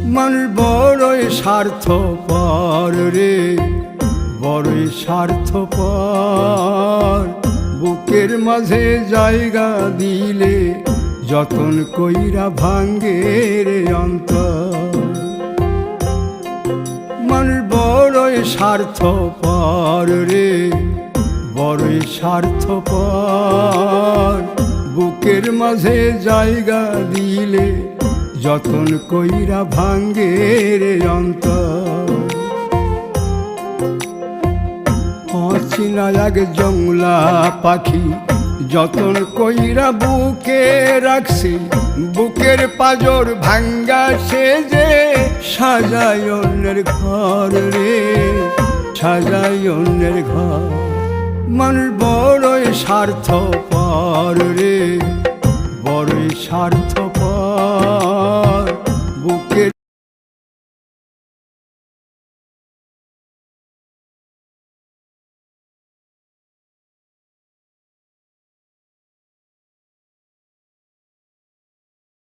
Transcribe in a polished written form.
মানুষ বড়ই স্বার্থপর রে, বড়ই স্বার্থপর। বুকের মাঝে জায়গা দিলে যতন কইরা ভাঙ্গে রে অন্তর। মানুষ বড়ই স্বার্থপর রে, বড়ই স্বার্থপর। বুকের মাঝে জায়গা দিলে যতন কইরা ভাঙ্গে রে অন্তর। অচিনা এক জংলা পাখি যতন কইরা বুকে রাখছি, বুকের পাজর ভাঙ্গা সে যে সাজায় অন্যের ঘর রে, সাজায় অন্যের ঘর। মানুষ বড়ই স্বার্থপর রে, বড়ই স্বার্থপর।